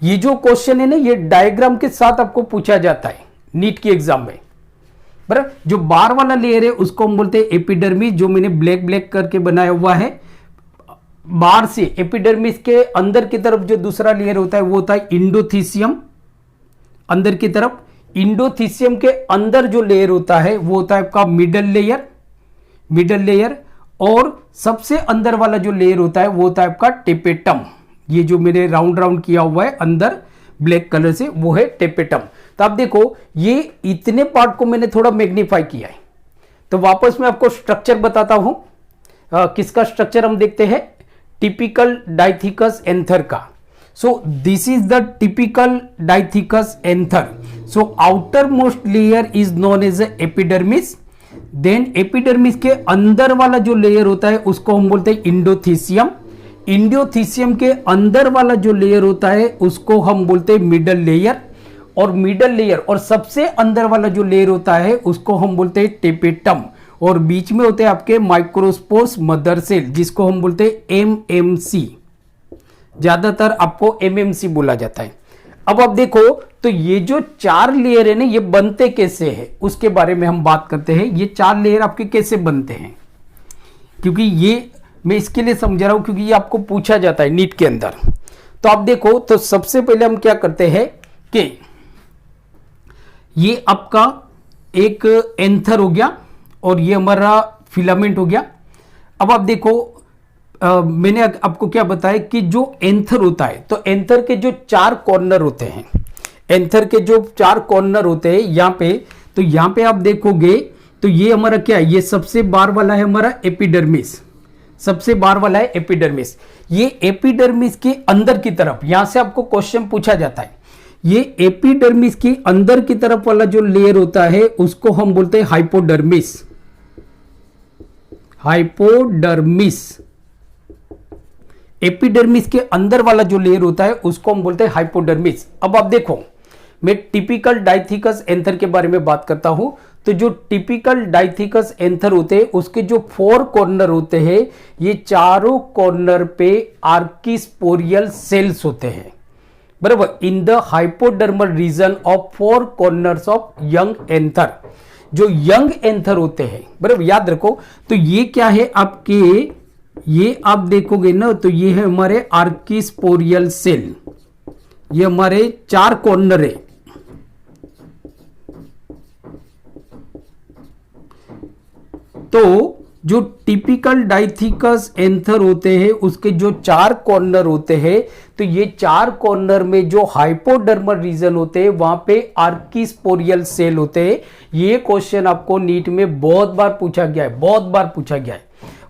ये जो क्वेश्चन है ना, ये डायग्राम के साथ आपको पूछा जाता है नीट की एग्जाम में, बराबर। जो बाहर वाला लेयर है उसको हम बोलते हैं एपिडर्मिस, जो मैंने ब्लैक करके बनाया हुआ है। बाहर से एपिडर्मिस के अंदर की तरफ जो दूसरा लेयर होता है वो होता है इंडोथीसियम। अंदर की तरफ इंडोथीसियम के अंदर जो लेयर होता है वो होता है आपका मिडल लेयर, और सबसे अंदर वाला जो लेयर होता है वो होता है आपका टेपेटम। ये जो मैंने राउंड किया हुआ है अंदर ब्लैक कलर से, वो है टेपेटम। तो आप देखो ये इतने पार्ट को मैंने थोड़ा मैग्नीफाई किया है। तो वापस मैं आपको स्ट्रक्चर बताता हूं, किसका स्ट्रक्चर हम देखते हैं, टिपिकल डाइथिकस एंथर का। So this is the typical dithecous anther. So outermost layer is known as epidermis. Then epidermis के अंदर वाला जो लेयर होता है उसको हम बोलते हैं इंडोथीसियम। इंडोथीसियम के अंदर वाला जो लेयर होता है उसको हम बोलते हैं मिडल लेयर, और मिडल लेयर और सबसे अंदर वाला जो लेयर होता है उसको हम बोलते हैं टेपेटम, और बीच में होते हैं आपके माइक्रोस्पोर्स मदर सेल, जिसको हम बोलते हैं एमएमसी। ज्यादातर आपको एमएमसी बोला जाता है। अब आप देखो तो ये जो 4 लेयर है ना, ये बनते कैसे हैं उसके बारे में हम बात करते हैं। ये 4 लेयर आपके कैसे बनते हैं, क्योंकि ये मैं इसके लिए समझा रहा हूं क्योंकि ये आपको पूछा जाता है नीट के अंदर। तो आप देखो तो सबसे पहले हम क्या करते हैं कि ये आपका एक एंथर हो गया, और ये हमारा फिलामेंट हो गया। अब आप देखो मैंने आपको क्या बताया कि जो एंथर होता है, तो एंथर के जो 4 कॉर्नर होते हैं, एंथर के जो 4 कॉर्नर होते हैं यहाँ पे, तो यहाँ पे आप देखोगे तो ये हमारा क्या है, ये सबसे बाहर वाला है हमारा एपिडर्मिस, सबसे बाहर वाला है एपिडर्मिस। ये एपिडर्मिस के अंदर की तरफ, यहां से आपको क्वेश्चन पूछा जाता है, ये एपिडर्मिस के अंदर की तरफ वाला जो लेयर होता है उसको हम बोलते हैं हाइपोडर्मिस, हाइपोडर्मिस। एपिडर्मिस के अंदर वाला जो लेयर होता है उसको हम बोलते हैं हाइपोडर्मिस। अब आप देखो, मैं टिपिकल डाइथिकस एंथर के बारे में बात करता हूं, तो जो टिपिकल डाइथिकस एंथर होते हैं उसके जो 4 कॉर्नर होते हैं, ये चारों कॉर्नर पे आर्किस्पोरियल सेल्स होते हैं, बराबर, in the hypodermal region of 4 corners of young anther. जो यंग एंथर होते हैं, बराबर, याद रखो, तो ये क्या है आपके, ये आप देखोगे ना, तो ये है हमारे आर्किस्पोरियल सेल, ये हमारे 4 कॉर्नर है। तो जो टिपिकल डाइथिकस एंथर होते हैं उसके जो 4 कॉर्नर होते हैं, तो ये 4 कॉर्नर में जो हाइपोडर्मल रीजन होते हैं वहां पे आर्किस्पोरियल सेल होते हैं। ये क्वेश्चन आपको नीट में बहुत बार पूछा गया है, बहुत बार पूछा गया है,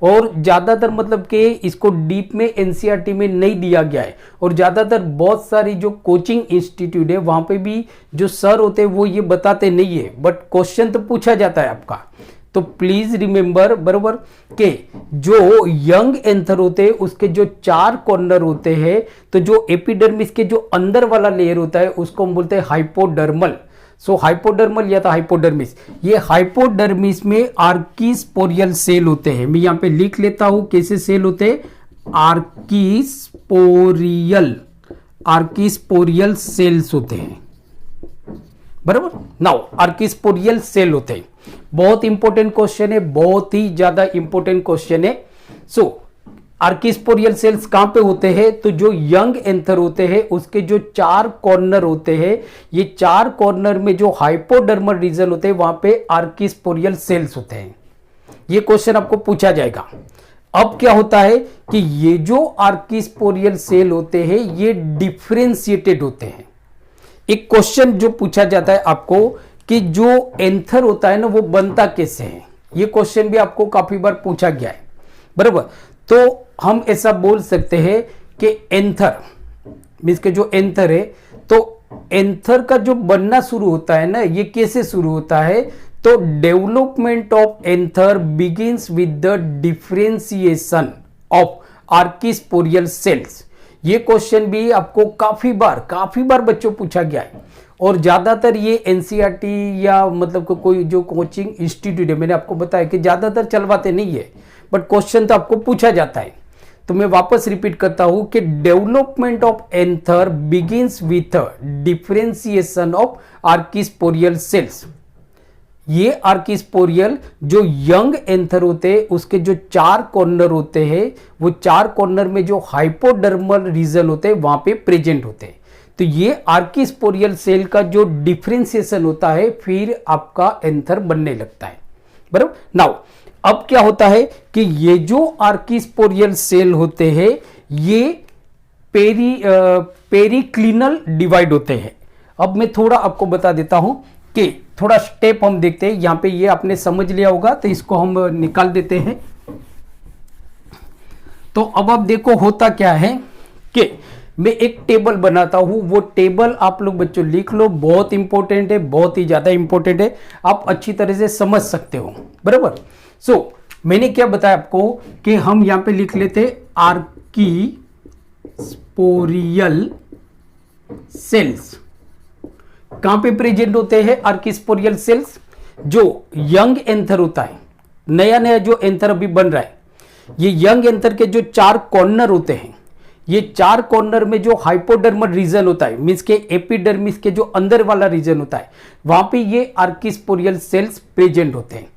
और ज्यादातर मतलब कि इसको डीप में एनसीईआरटी में नहीं दिया गया है, और ज्यादातर बहुत सारी जो कोचिंग इंस्टीट्यूट है वहां पे भी जो सर होते हैं वो ये बताते नहीं है, बट क्वेश्चन तो पूछा जाता है आपका। तो प्लीज रिमेंबर, बरोबर, के जो यंग एंथर होते हैं उसके जो 4 कॉर्नर होते हैं, तो जो एपिडर्मिस के जो अंदर वाला लेयर होता है उसको हम बोलते हैं हाइपोडर्मल। सो हाइपोडर्मल या तो हाइपोडर्मिस, ये हाइपोडर्मिस में आर्किस्पोरियल सेल होते हैं। मैं यहां पे लिख लेता हूं कैसे सेल होते हैं, आर्किस्पोरियल, आर्किस्पोरियल सेल्स होते हैं, बराबर। नाउ आर्किस्पोरियल सेल होते हैं, बहुत इंपॉर्टेंट क्वेश्चन है, बहुत ही ज्यादा इंपॉर्टेंट क्वेश्चन है। सो आर्किस्पोरियल सेल्स कहां पे होते हैं, तो जो यंग एंथर होते हैं उसके जो 4 कॉर्नर होते हैं, ये 4 कॉर्नर में जो हाइपोडर्मल रीजन होते हैं वहां पे आर्किस्पोरियल सेल्स होते हैं। ये क्वेश्चन आपको पूछा जाएगा। अब क्या होता है कि ये जो आर्किस्पोरियल सेल होते हैं ये डिफरेंशिएटेड होते हैं। एक क्वेश्चन जो पूछा जाता है आपको कि जो एंथर होता है ना वो बनता कैसे है, ये क्वेश्चन भी आपको काफी बार पूछा गया है, बराबर। तो हम ऐसा बोल सकते हैं कि एंथर मींस के जो एंथर है, तो एंथर का जो बनना शुरू होता है ना, ये कैसे शुरू होता है, तो development of anther begins with the differentiation of archesporial cells. ये क्वेश्चन भी आपको काफी बार बच्चों पूछा गया है, और ज्यादातर ये एनसीईआरटी या मतलब कोई जो कोचिंग इंस्टीट्यूट है, मैंने आपको बताया कि ज्यादातर चलवाते नहीं है, बट क्वेश्चन तो आपको पूछा जाता है। तो मैं वापस रिपीट करता हूं कि development of anther begins with differentiation of archesporial cells. ये आर्किस्पोरियल जो यंग एंथर होते हैं उसके जो 4 कॉर्नर होते हैं, वो 4 कॉर्नर में जो हाइपोडर्मल रीजन होते हैं वहां पे प्रेजेंट होते हैं। तो ये आर्किस्पोरियल सेल का जो डिफरेंशिएशन होता है फिर आपका एंथर बनने लगता है, बराबर। नाउ अब क्या होता है कि ये जो आर्किस्पोरियल सेल होते हैं ये पेरिक्लिनल डिवाइड होते हैं। अब मैं थोड़ा आपको बता देता हूं कि थोड़ा स्टेप हम देखते हैं। यहां पे ये आपने समझ लिया होगा, तो इसको हम निकाल देते हैं। तो अब आप देखो होता क्या है कि मैं एक टेबल बनाता हूं, वो टेबल आप लोग बच्चों लिख लो, बहुत इंपॉर्टेंट है, बहुत ही ज्यादा इंपॉर्टेंट है, आप अच्छी तरह से समझ सकते हो, बराबर। सो मैंने क्या बताया आपको कि हम यहां पे लिख लेते आर्किस्पोरियल सेल्स। कहां पे प्रेजेंट होते हैं आर्किस्पोरियल सेल्स, जो यंग एंथर होता है, नया जो एंथर अभी बन रहा है, ये यंग एंथर के जो 4 कॉर्नर होते हैं, ये 4 कॉर्नर में जो हाइपोडर्मल रीजन होता है, मींस के एपिडर्मिस के जो अंदर वाला रीजन होता है, वहां पे ये आर्किस्पोरियल सेल्स प्रेजेंट होते हैं।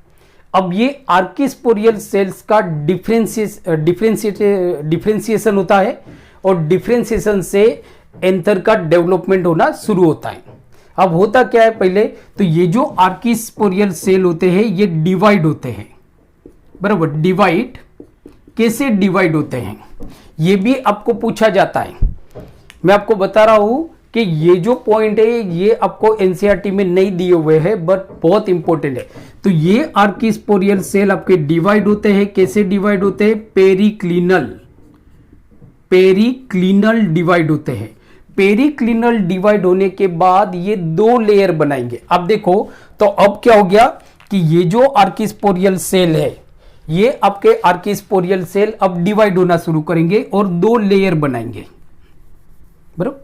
अब ये आर्किस्पोरियल सेल्स का डिफरेंशिएशन होता है, और डिफरेंशिएशन से एंथर का डेवलपमेंट होना शुरू होता है। अब होता क्या है पहले, तो ये जो आर्किस्पोरियल सेल होते हैं ये डिवाइड होते हैं, बराबर। डिवाइड कैसे डिवाइड होते हैं ये भी आपको पूछा जाता है। मैं आपको बता रहा हूं कि ये जो पॉइंट है ये आपको एनसीईआरटी में नहीं दिए हुए हैं बट बहुत इंपॉर्टेंट है। तो ये आर्किस्पोरियल सेल आपके डिवाइड होते हैं, कैसे डिवाइड होते हैं, पेरिक्लिनल डिवाइड होते हैं। पेरिक्लिनल डिवाइड होने के बाद ये दो लेयर बनाएंगे। अब देखो तो अब क्या हो गया कि ये जो आर्किस्पोरियल सेल है ये आपके आर्किस्पोरियल सेल अब डिवाइड होना शुरू करेंगे और दो लेयर बनाएंगे, बराबर।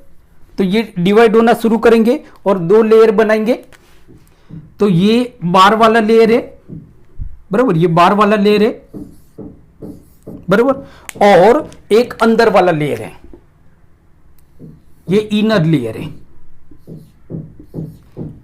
तो ये डिवाइड होना शुरू करेंगे और दो लेयर बनाएंगे। तो ये बार वाला लेयर है, बराबर, ये बार वाला लेयर है, बराबर, और एक अंदर वाला लेयर है, ये इनर लेयर है।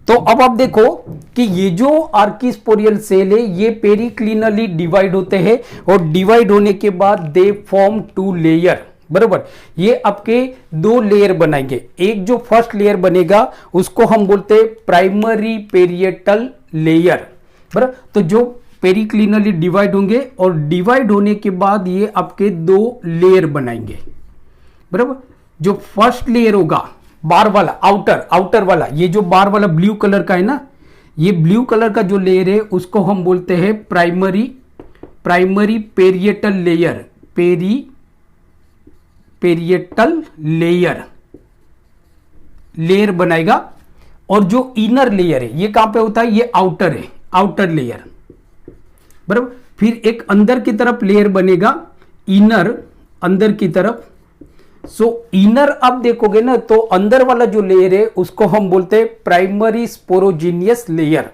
तो अब आप देखो कि ये जो आर्किस्पोरियल सेल है ये पेरिक्लिनली डिवाइड होते हैं और डिवाइड होने के बाद दे फॉर्म टू लेयर, बराबर। ये आपके दो लेयर बनाएंगे। एक जो फर्स्ट लेयर बनेगा उसको हम बोलते हैं प्राइमरी पेरिएटल लेयर, बराबर। तो जो पेरिक्लिनली डिवाइड होंगे और डिवाइड होने के बाद ये आपके दो लेयर बनाएंगे, बराबर। जो फर्स्ट लेयर होगा बार वाला, आउटर वाला, ये जो बार वाला ब्लू कलर का है ना, ये ब्लू कलर का जो लेयर है उसको हम बोलते हैं primary parietal layer, parietal layer बनाएगा। और जो इनर लेयर है ये कहां पे होता है, ये आउटर है, आउटर लेयर, बराबर। फिर एक अंदर की तरफ लेयर बनेगा, इनर, अंदर की तरफ। सो इनर आप देखोगे ना तो अंदर वाला जो लेयर है उसको हम बोलते हैं प्राइमरी स्पोरोजिनियस लेयर।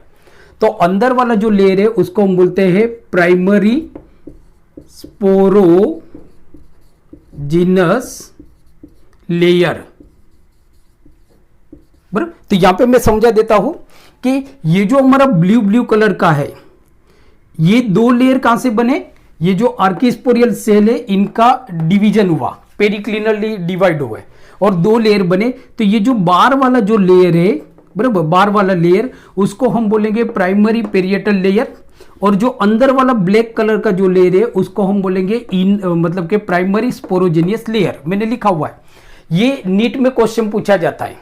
तो अंदर वाला जो लेयर है उसको हम बोलते हैं प्राइमरी स्पोरोजिनस लेयर, बराबर। तो यहां पे मैं समझा देता हूं कि ये जो हमारा ब्लू कलर का है ये दो लेयर कहां से बने, ये जो आर्किस्पोरियल सेल है इनका डिवीजन हुआ, पेरिक्लिनली डिवाइड हुए और दो लेयर बने। तो ये जो बार वाला जो लेयर है, बराबर, बार वाला लेयर उसको हम बोलेंगे प्राइमरी पेरिएटल लेयर और जो अंदर वाला ब्लैक कलर का जो लेयर है उसको हम बोलेंगे मतलब के प्राइमरी स्पोरोजिनियस लेयर। मैंने लिखा हुआ है, ये नीट में क्वेश्चन पूछा जाता है।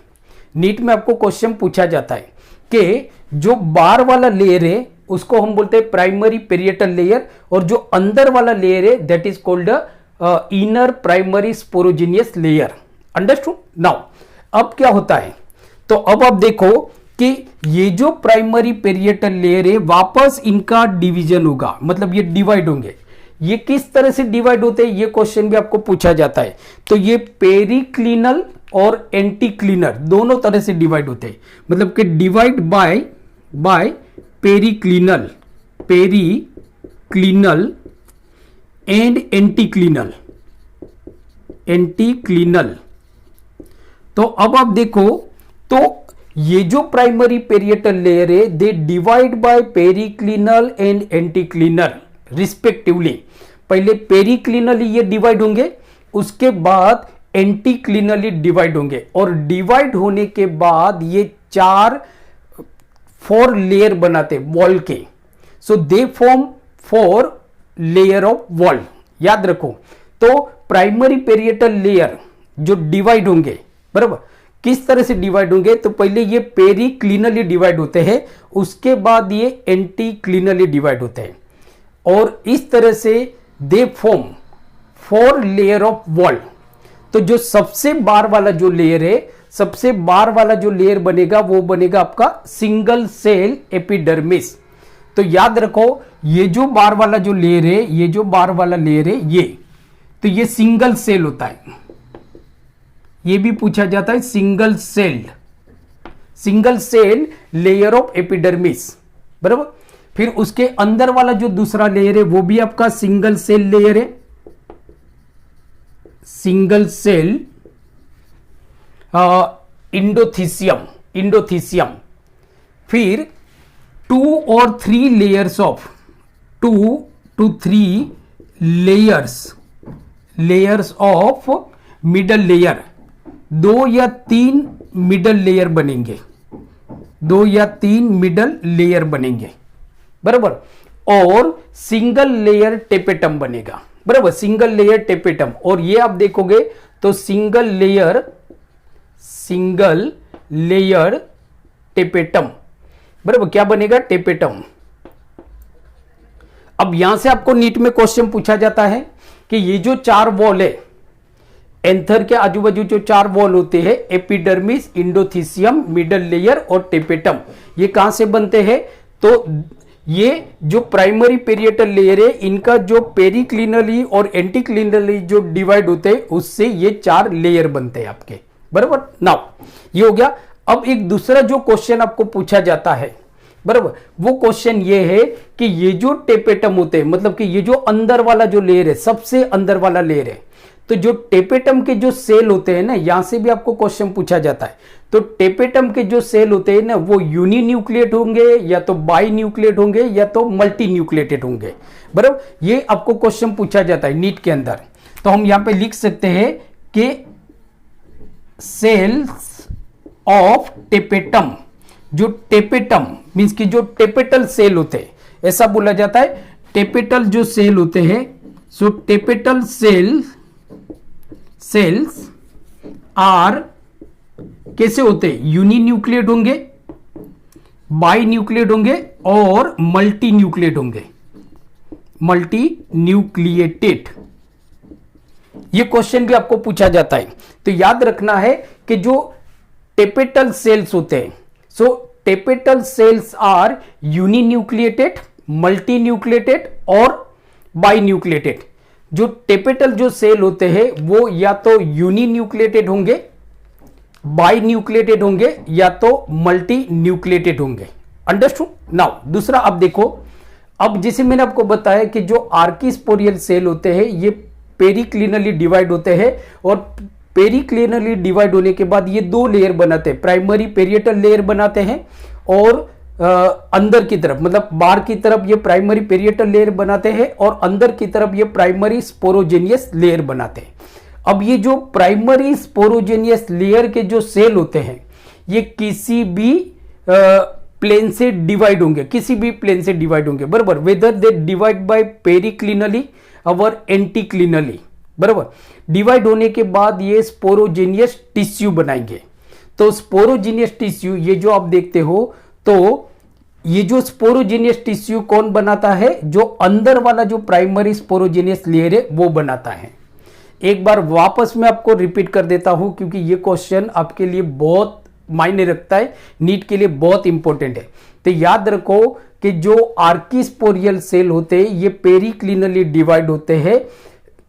नीट में आपको क्वेश्चन पूछा जाता है कि जो बार वाला लेयर है उसको हम बोलते हैं प्राइमरी पेरिएटल लेयर और जो अंदर वाला लेयर है that is called inner primary sporogenous layer. Understood? Now अब क्या होता है, तो अब आप देखो कि ये जो प्राइमरी पेरिएटल लेयर है वापस इनका डिवीजन होगा, मतलब ये डिवाइड होंगे। ये किस तरह से डिवाइड होते हैं ये क्वेश्चन भी आपको पूछा जाता है। तो ये पेरिक्लिनल और एंटीक्लिनल दोनों तरह से डिवाइड होते हैं, मतलब कि डिवाइड बाय पेरिक्लिनल एंड एंटीक्लिनल। तो अब आप देखो तो ये जो प्राइमरी पेरिएटल लेयर है they divide by periclinal and anticlinal respectively. पहले पेरिक्लिनली ये डिवाइड होंगे, उसके बाद एंटीक्लिनली डिवाइड होंगे और डिवाइड होने के बाद ये 4 लेयर बनाते वॉल के। So they form 4 layer of wall. याद रखो, तो प्राइमरी पेरिएटल लेयर जो डिवाइड होंगे, बराबर, किस तरह से डिवाइड होंगे, तो पहले ये पेरिक्लिनली डिवाइड होते हैं, उसके बाद ये एंटीक्लिनली डिवाइड होते हैं और इस तरह से दे फॉर्म 4 लेयर ऑफ वॉल। तो जो सबसे बार वाला जो लेयर है, सबसे बार वाला जो लेयर बनेगा वो बनेगा आपका सिंगल सेल एपिडर्मिस। तो याद रखो ये जो बार वाला जो लेयर है, ये जो बार वाला लेयर है ये, तो ये सिंगल सेल होता है। ये भी पूछा जाता है single cell layer of epidermis, बराबर। फिर उसके अंदर वाला जो दूसरा लेयर है वो भी आपका सिंगल सेल लेयर है, सिंगल सेल इंडोथीसियम। फिर 2 or 3 layers of 2 to 3 layers of middle layer, 2 या 3 मिडल लेयर बनेंगे, 2 या 3 मिडल लेयर बनेंगे, बराबर, और सिंगल लेयर टेपेटम बनेगा, बराबर, सिंगल लेयर टेपेटम। और ये आप देखोगे तो सिंगल लेयर टेपेटम, बराबर, क्या बनेगा, टेपेटम। अब यहां से आपको नीट में क्वेश्चन पूछा जाता है कि ये जो 4 वॉल है, एंथर के आजू बाजू जो 4 वॉल होते हैं, एपिडर्मिस, इंडोथीसियम, मिडल लेयर और टेपेटम, ये कहां से बनते हैं? तो ये जो प्राइमरी पेरिएटल लेयर है, इनका जो पेरिक्लिनली और एंटीक्लिनली जो डिवाइड होते हैं, उससे ये 4 लेयर बनते हैं आपके, बराबर। नाउ ये हो गया। अब एक दूसरा जो क्वेश्चन आपको पूछा जाता है, बराबर, वो क्वेश्चन ये है कि ये जो टेपेटम होते हैं, मतलब कि ये जो अंदर वाला जो लेयर है, सबसे अंदर वाला लेयर है, तो जो टेपेटम के जो सेल होते हैं ना, यहां से भी आपको क्वेश्चन पूछा जाता है। तो टेपेटम के जो सेल होते हैं ना, वो यूनी न्यूक्लिएट होंगे या तो बाई न्यूक्लिएट होंगे या तो मल्टी न्यूक्लिएटेड होंगे, बराबर। ये आपको क्वेश्चन पूछा जाता है नीट के अंदर। तो हम यहां पे लिख सकते हैं कि सेल्स ऑफ टेपेटम, जो टेपेटम मींस कि जो टेपेटल सेल होते हैं, ऐसा बोला जाता है। टेपेटल जो सेल होते हैं, सो टेपेटल सेल्स आर कैसे होते हैं? यूनी न्यूक्लिएट होंगे, बाई न्यूक्लिएट होंगे और मल्टी न्यूक्लिएट होंगे, मल्टी न्यूक्लिएटेड। ये क्वेश्चन भी आपको पूछा जाता है। तो याद रखना है कि जो टेपेटल सेल्स होते हैं, so tapetal cells are uninucleated, multinucleated और बाई न्यूक्लिएटेड। जो टेपेटल जो सेल होते हैं वो या तो यूनी न्यूक्लिएटेड होंगे, बाई न्यूक्लिएटेड होंगे या तो मल्टी न्यूक्लिएटेड होंगे। अंडरस्टूड? नाउ दूसरा आप देखो, अब जैसे मैंने आपको बताया कि जो आर्किस्पोरियल सेल होते हैं ये पेरिक्लिनली डिवाइड होते हैं, और पेरिक्लिनली डिवाइड होने के बाद ये 2 लेयर बनाते हैं, प्राइमरी पेरिएटल लेयर बनाते हैं और अंदर की तरफ मतलब बाहर की तरफ ये प्राइमरी पेरिएटल लेयर बनाते हैं और अंदर की तरफ ये प्राइमरी स्पोरोजेनियस लेयर बनाते हैं। अब ये जो प्राइमरी स्पोरोजेनियस लेयर के जो सेल होते हैं ये किसी भी प्लेन से डिवाइड होंगे, किसी भी प्लेन से डिवाइड होंगे, बराबर, वेदर दे डिवाइड बाय पेरिक्लिनली और एंटीक्लिनली, बराबर। डिवाइड होने के बाद ये स्पोरोजेनियस टिश्यू बनाएंगे। तो स्पोरोजेनियस टिश्यू ये जो आप देखते हो, तो ये जो स्पोरोजेनियस टिश्यू कौन बनाता है? जो अंदर वाला जो प्राइमरी स्पोरोजेनियस लेयर है वो बनाता है। एक बार वापस मैं आपको रिपीट कर देता हूं क्योंकि ये क्वेश्चन आपके लिए बहुत मायने रखता है, नीट के लिए बहुत इंपॉर्टेंट है। तो याद रखो कि जो आर्किस्पोरियल सेल होते हैं ये पेरिक्लिनली डिवाइड होते हैं।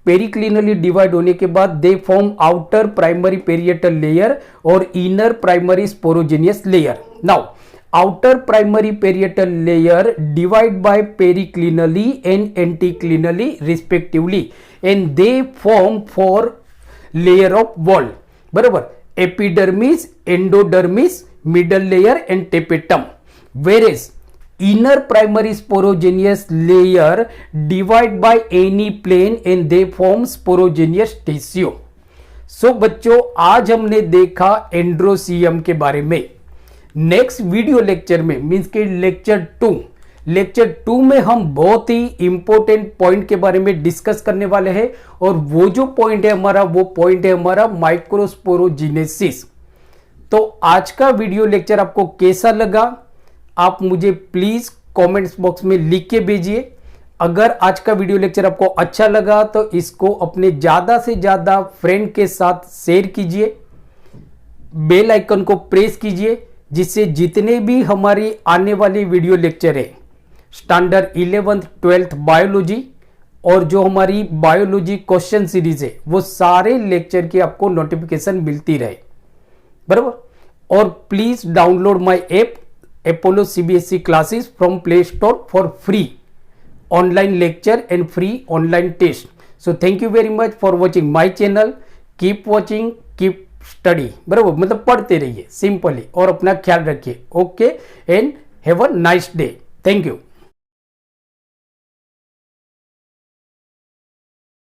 पेरिक्लिनली डिवाइड होने के बाद they form outer primary parietal layer और inner primary sporogenous layer. Now outer primary parietal layer divide by periclinally and anticlinally respectively and they form 4 layer of wall, बराबर, epidermis, endodermis, middle layer and tapetum, whereas inner primary sporogenous layer divide by any plane and they form sporogenous tissue। सो बच्चों आज हमने देखा androecium के बारे में। Next video lecture में means के लेक्चर 2 में हम बहुत ही इंपॉर्टेंट पॉइंट के बारे में डिस्कस करने वाले हैं और वो जो पॉइंट है हमारा, वो पॉइंट है हमारा माइक्रोस्पोरोजेनेसिस। तो आज का वीडियो लेक्चर आपको कैसा लगा आप मुझे प्लीज कमेंट्स बॉक्स में लिख के भेजिए। अगर आज का वीडियो लेक्चर आपको अच्छा लगा तो इसको अपने ज्यादा से ज्यादा फ्रेंड के साथ शेयर कीजिए, बेल आइकन को प्रेस कीजिए, जिससे जितने भी हमारी आने वाली वीडियो लेक्चर है स्टैंडर्ड 11th 12th बायोलॉजी और जो हमारी बायोलॉजी क्वेश्चन सीरीज है वो सारे लेक्चर की आपको नोटिफिकेशन मिलती रहे, बराबर। और please download my app Apollo CBSE classes from play store for free online lecture and free online test. So thank you very much for watching my channel. Keep watching, keep study, बराबर, मतलब पढ़ते रहिए simply और अपना ख्याल रखिए। Okay and have a nice day. Thank you.